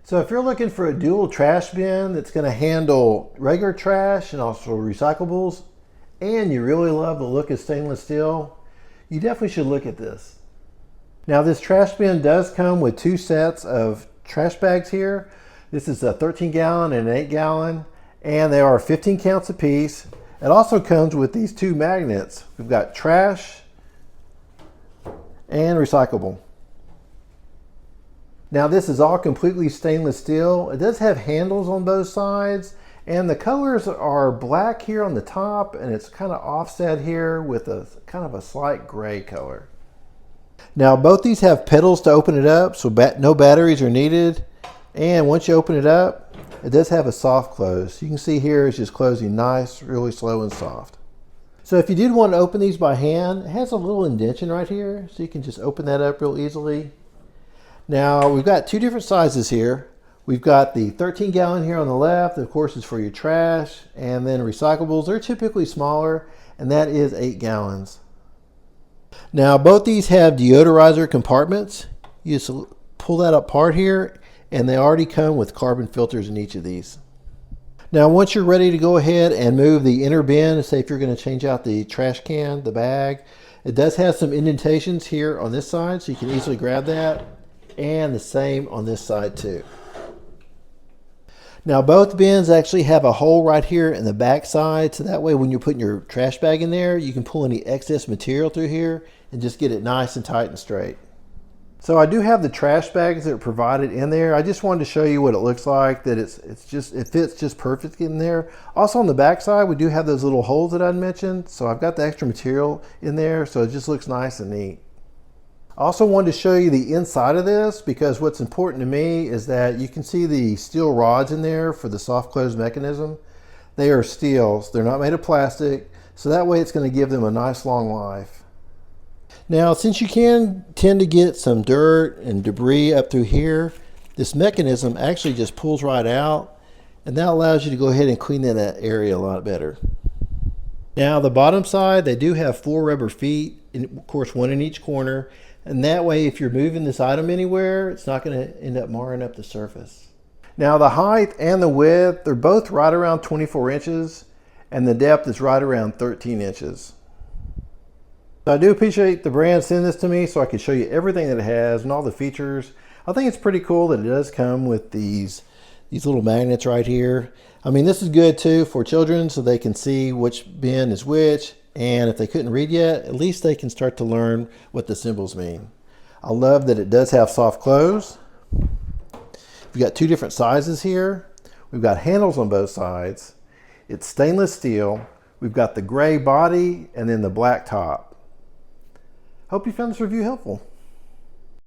So if you're looking for a dual trash bin that's going to handle regular trash and also recyclables, and you really love the look of stainless steel, you definitely should look at this. Now this trash bin does come with two sets of trash bags here. This is a 13 gallon and an 8 gallon, and they are 15 counts a piece. It also comes with these two magnets. We've got trash and recyclable. Now this is all completely stainless steel. It does have handles on both sides, and the colors are black here on the top, and it's kind of offset here with a kind of a slight gray color. Now both these have pedals to open it up, so no batteries are needed. And once you open it up, it does have a soft close. You can see here it's just closing nice, really slow and soft. So if you did want to open these by hand, it has a little indentation right here, so you can just open that up real easily. Now we've got two different sizes here. We've got the 13 gallon here on the left, of course is for your trash, and then recyclables, they're typically smaller, and that is 8 gallons. Now both these have deodorizer compartments. You just pull that apart here, and they already come with carbon filters in each of these. Now once you're ready to go ahead and move the inner bin, say if you're going to change out the trash can, the bag, it does have some indentations here on this side, so you can easily grab that, and the same on this side too. Now both bins actually have a hole right here in the back side, so that way when you're putting your trash bag in there, you can pull any excess material through here and just get it nice and tight and straight. So I do have the trash bags that are provided in there. I just wanted to show you what it looks like, that it fits just perfect in there. Also on the back side, we do have those little holes that I mentioned, so I've got the extra material in there, so it just looks nice and neat. I also wanted to show you the inside of this, because what's important to me is that you can see the steel rods in there for the soft close mechanism. They are steel, so they're not made of plastic, so that way it's going to give them a nice long life. Now since you can tend to get some dirt and debris up through here, this mechanism actually just pulls right out, and that allows you to go ahead and clean that area a lot better. Now the bottom side, they do have 4 rubber feet, and of course 1 in each corner. And that way, if you're moving this item anywhere, it's not going to end up marring up the surface. Now the height and the width, they're both right around 24 inches, and the depth is right around 13 inches. So I do appreciate the brand sending this to me so I can show you everything that it has and all the features. I think it's pretty cool that it does come with these little magnets right here. I mean, this is good too for children so they can see which bin is which. And if they couldn't read yet, at least they can start to learn what the symbols mean. I love that it does have soft close. We've got 2 different sizes here. We've got handles on both sides. It's stainless steel. We've got the gray body and then the black top. Hope you found this review helpful.